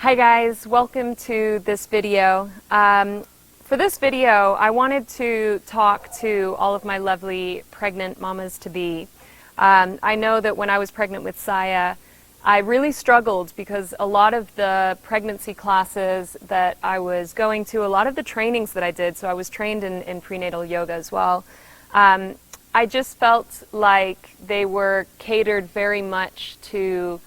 Hi guys, welcome to this video. For this video, I wanted to talk to all of my lovely pregnant mamas-to-be. I know that when I was pregnant with Saya, I really struggled because a lot of the pregnancy classes that I was going to, a lot of the trainings that I did, so I was trained in prenatal yoga as well, I just felt like they were catered very much to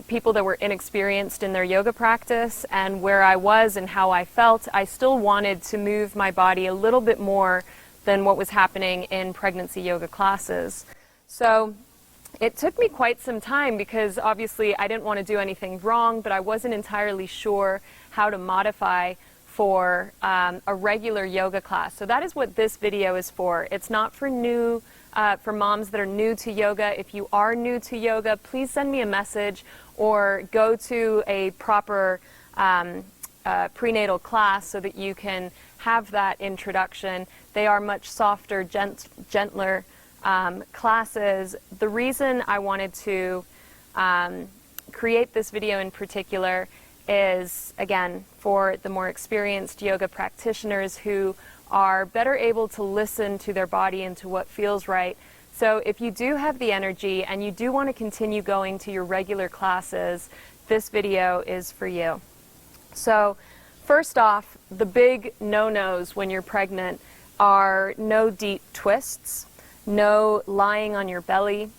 people that were inexperienced in their yoga practice, and where I was and how I felt, I still wanted to move my body a little bit more than what was happening in pregnancy yoga classes. So it took me quite some time because obviously I didn't want to do anything wrong, but I wasn't entirely sure how to modify for a regular yoga class. So that is what this video is for. It's not for for moms that are new to yoga. If you are new to yoga, please send me a message or go to a proper prenatal class so that you can have that introduction. They are much softer, gentler classes. The reason I wanted to create this video in particular is, again, for the more experienced yoga practitioners who are better able to listen to their body and to what feels right. So if you do have the energy and you do want to continue going to your regular classes, this video is for you. So first off, the big no-nos when you're pregnant are no deep twists, no lying on your belly,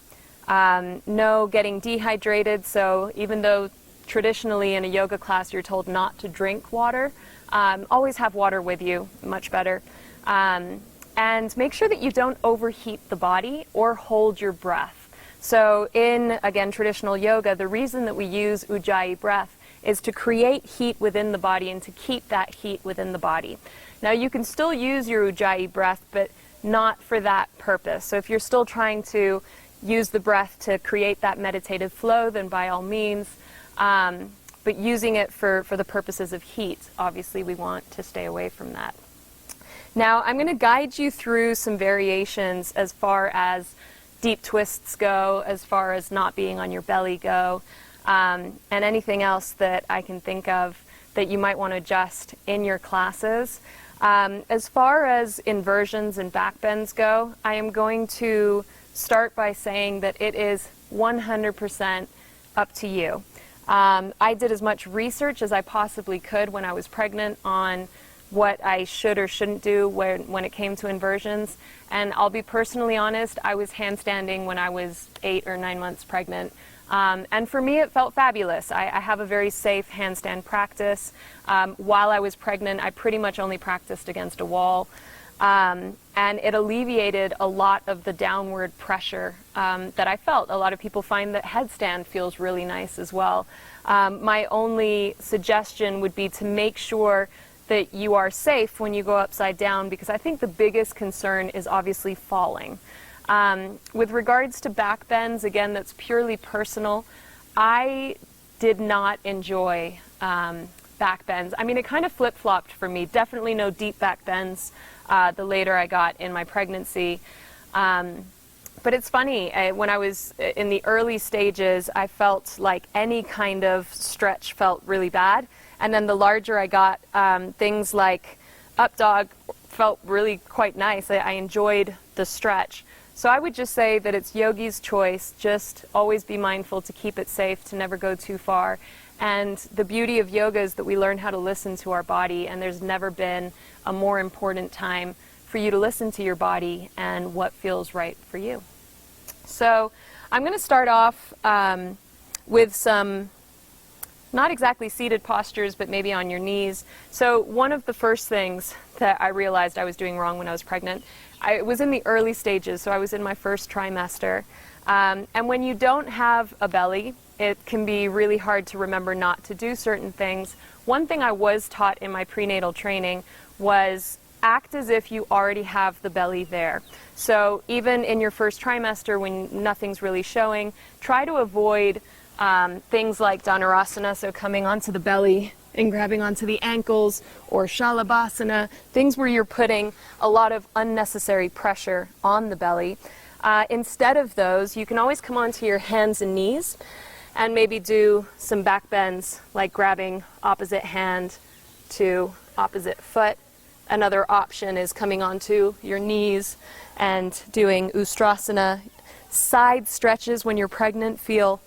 no getting dehydrated. So even though traditionally in a yoga class you're told not to drink water, always have water with you, much better. And make sure that you don't overheat the body or hold your breath. So in, again, traditional yoga, the reason that we use Ujjayi breath is to create heat within the body and to keep that heat within the body. Now you can still use your Ujjayi breath, but not for that purpose. So if you're still trying to use the breath to create that meditative flow, then by all means, but using it for the purposes of heat, obviously we want to stay away from that. Now I'm going to guide you through some variations as far as deep twists go, as far as not being on your belly go, and anything else that I can think of that you might want to adjust in your classes. As far as inversions and backbends go, I am going to start by saying that it is 100% up to you. I did as much research as I possibly could when I was pregnant on what I should or shouldn't do when it came to inversions. And I'll be personally honest, I was handstanding when I was 8 or 9 months pregnant. And for me, it felt fabulous. I have a very safe handstand practice. While I was pregnant, I pretty much only practiced against a wall. And it alleviated a lot of the downward pressure that I felt. A lot of people find that headstand feels really nice as well. My only suggestion would be to make sure that you are safe when you go upside down, because I think the biggest concern is obviously falling. With regards to backbends, again, that's purely personal. I did not enjoy backbends. I mean, it kind of flip-flopped for me. Definitely no deep backbends the later I got in my pregnancy. But it's funny, when I was in the early stages, I felt like any kind of stretch felt really bad. And then the larger I got, things like up dog felt really quite nice. I enjoyed the stretch. So I would just say that it's yogi's choice. Just always be mindful to keep it safe, to never go too far. And the beauty of yoga is that we learn how to listen to our body, and there's never been a more important time for you to listen to your body and what feels right for you. So I'm going to start off with some not exactly seated postures, but maybe on your knees. So one of the first things that I realized I was doing wrong when I was pregnant, I was in the early stages, so I was in my first trimester. And when you don't have a belly, it can be really hard to remember not to do certain things. One thing I was taught in my prenatal training was act as if you already have the belly there. So even in your first trimester, when nothing's really showing, try to avoid things like Dhanurasana, so coming onto the belly and grabbing onto the ankles, or Shalabhasana, things where you're putting a lot of unnecessary pressure on the belly. Instead of those, you can always come onto your hands and knees, and maybe do some back bends, like grabbing opposite hand to opposite foot. Another option is coming onto your knees and doing Ustrasana. Side stretches when you're pregnant feel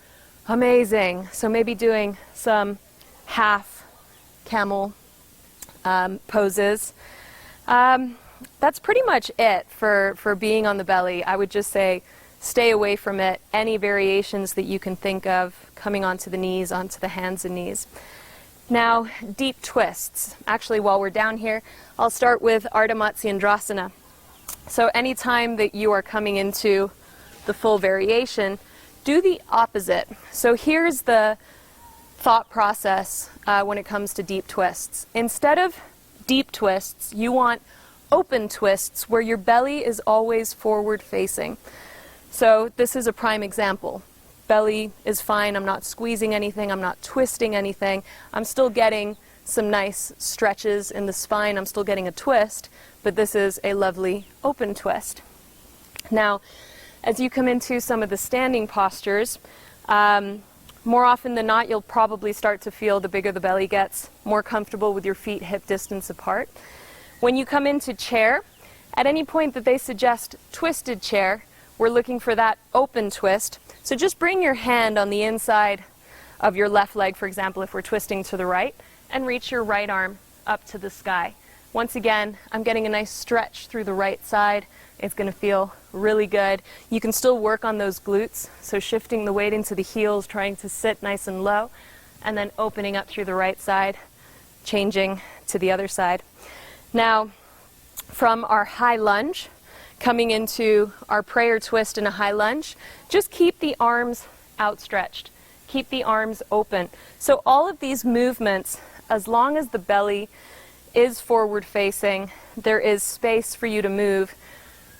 amazing. So maybe doing some half camel poses. That's pretty much it for being on the belly. I would just say stay away from it. Any variations that you can think of, coming onto the knees, onto the hands and knees. Now, deep twists. Actually, while we're down here, I'll start with Ardha Matsyendrasana. So anytime that you are coming into the full variation, do the opposite. So here's the thought process when it comes to deep twists. Instead of deep twists, you want open twists where your belly is always forward facing. So this is a prime example. Belly is fine, I'm not squeezing anything, I'm not twisting anything. I'm still getting some nice stretches in the spine, I'm still getting a twist, but this is a lovely open twist. Now, as you come into some of the standing postures, more often than not, you'll probably start to feel, the bigger the belly gets, more comfortable with your feet hip distance apart. When you come into chair, at any point that they suggest twisted chair, we're looking for that open twist. So just bring your hand on the inside of your left leg, for example, if we're twisting to the right, and reach your right arm up to the sky. Once again, I'm getting a nice stretch through the right side. It's going to feel really good. You can still work on those glutes, so shifting the weight into the heels, trying to sit nice and low, and then opening up through the right side, changing to the other side. Now, from our high lunge, coming into our prayer twist in a high lunge, just keep the arms outstretched. Keep the arms open. So all of these movements, as long as the belly is forward facing, there is space for you to move.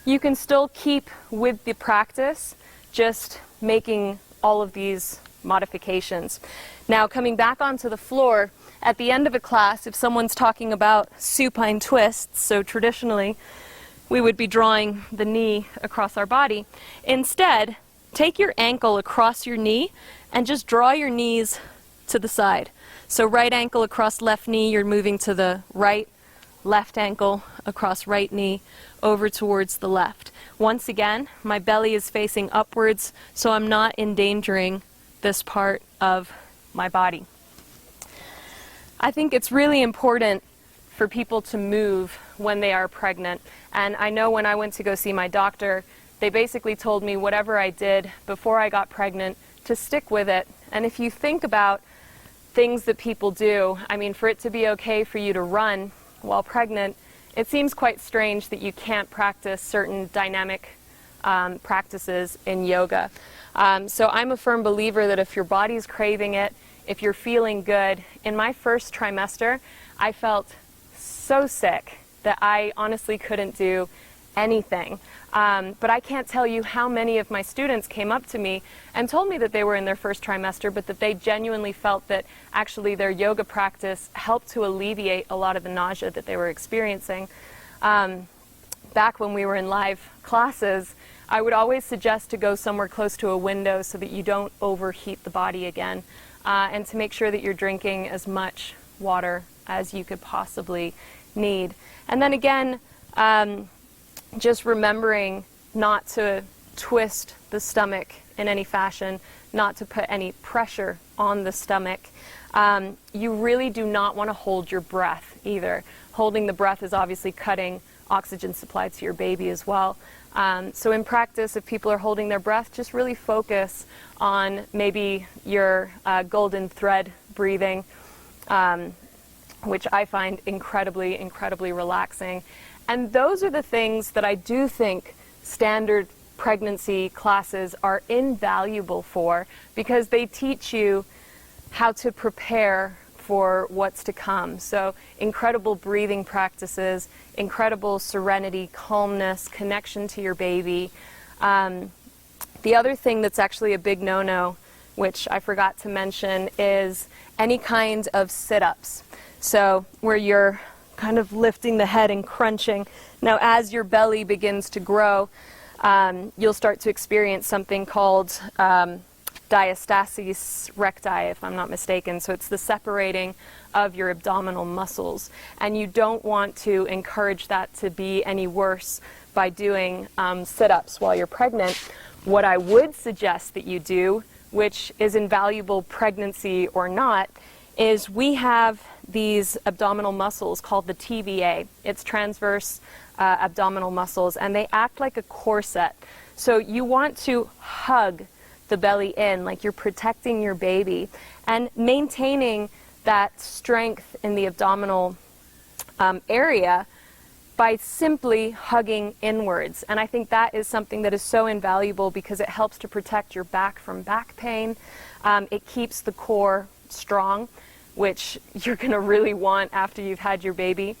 You can still keep with the practice, just making all of these modifications. Now, coming back onto the floor, at the end of a class, if someone's talking about supine twists, so traditionally, we would be drawing the knee across our body. Instead, take your ankle across your knee and just draw your knees to the side. So right ankle across left knee, you're moving to the right, left ankle across right knee, over towards the left. Once again, my belly is facing upwards, so I'm not endangering this part of my body. I think it's really important for people to move when they are pregnant. And I know when I went to go see my doctor, they basically told me whatever I did before I got pregnant to stick with it. And if you think about things that people do, I mean, for it to be okay for you to run while pregnant, it seems quite strange that you can't practice certain dynamic practices in yoga. So I'm a firm believer that if your body's craving it, if you're feeling good, in my first trimester, I felt so sick that I honestly couldn't do anything. But I can't tell you how many of my students came up to me and told me that they were in their first trimester, but that they genuinely felt that actually their yoga practice helped to alleviate a lot of the nausea that they were experiencing. Back when we were in live classes, I would always suggest to go somewhere close to a window so that you don't overheat the body again, and to make sure that you're drinking as much water as you could possibly need. And then again, just remembering not to twist the stomach in any fashion, not to put any pressure on the stomach. You really do not want to hold your breath either. Holding the breath is obviously cutting oxygen supply to your baby as well. So in practice, if people are holding their breath, just really focus on maybe your golden thread breathing, which I find incredibly, incredibly relaxing. And those are the things that I do think standard pregnancy classes are invaluable for, because they teach you how to prepare for what's to come. So incredible breathing practices, incredible serenity, calmness, connection to your baby. The other thing that's actually a big no-no, which I forgot to mention, is any kind of sit-ups. So where you're kind of lifting the head and crunching. Now, as your belly begins to grow, you'll start to experience something called diastasis recti, if I'm not mistaken. So it's the separating of your abdominal muscles. And you don't want to encourage that to be any worse by doing sit-ups while you're pregnant. What I would suggest that you do, which is invaluable pregnancy or not, is we have these abdominal muscles called the TVA. It's transverse abdominal muscles, and they act like a corset. So you want to hug the belly in like you're protecting your baby and maintaining that strength in the abdominal area by simply hugging inwards. And I think that is something that is so invaluable because it helps to protect your back from back pain. It keeps the core strong, which you're going to really want after you've had your baby.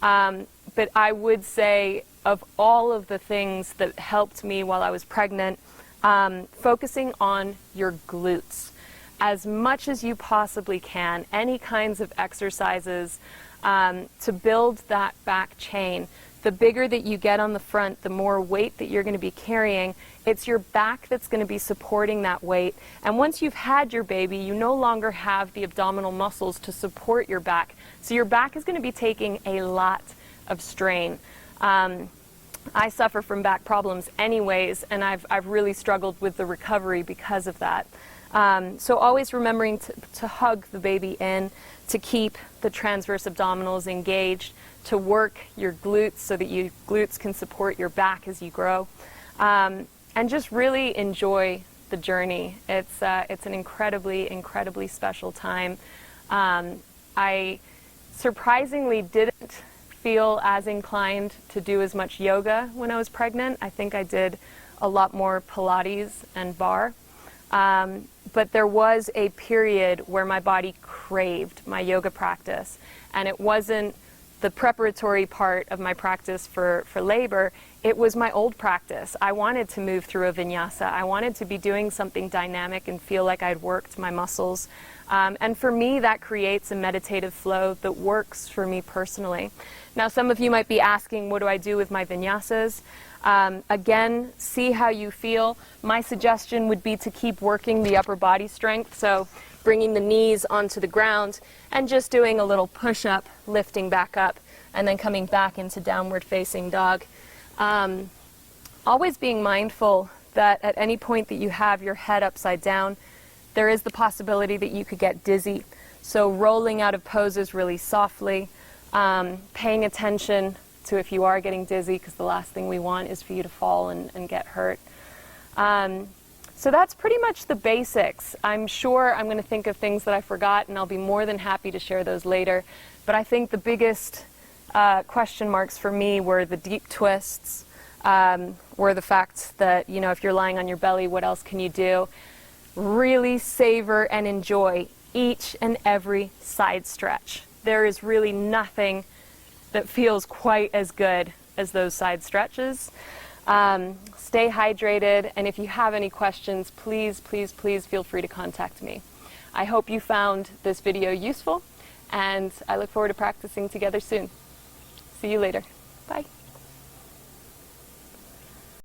But I would say of all of the things that helped me while I was pregnant, focusing on your glutes as much as you possibly can, any kinds of exercises to build that back chain. The bigger that you get on the front, the more weight that you're going to be carrying. It's your back that's going to be supporting that weight. And once you've had your baby, you no longer have the abdominal muscles to support your back. So your back is going to be taking a lot of strain. I suffer from back problems anyways, and I've really struggled with the recovery because of that. So always remembering to hug the baby in, to keep the transverse abdominals engaged, to work your glutes so that your glutes can support your back as you grow, and just really enjoy the journey. It's an incredibly, incredibly special time. I surprisingly didn't feel as inclined to do as much yoga when I was pregnant. I think I did a lot more Pilates and bar. But there was a period where my body craved my yoga practice, and it wasn't the preparatory part of my practice for labor. It was my old practice. I wanted to move through a vinyasa. I wanted to be doing something dynamic and feel like I'd worked my muscles. And for me, that creates a meditative flow that works for me personally. Now, some of you might be asking, what do I do with my vinyasas? Again, see how you feel. My suggestion would be to keep working the upper body strength, so bringing the knees onto the ground and just doing a little push-up, lifting back up, and then coming back into downward facing dog. Always being mindful that at any point that you have your head upside down, there is the possibility that you could get dizzy. So rolling out of poses really softly, paying attention to if you are getting dizzy, because the last thing we want is for you to fall and get hurt. So that's pretty much the basics. I'm sure I'm going to think of things that I forgot, and I'll be more than happy to share those later. But I think the biggest question marks for me were the deep twists, were the fact that, you know, if you're lying on your belly, what else can you do? Really savor and enjoy each and every side stretch. There is really nothing that feels quite as good as those side stretches. Stay hydrated, and if you have any questions, please, please, please feel free to contact me. I hope you found this video useful, and I look forward to practicing together soon. See you later. Bye.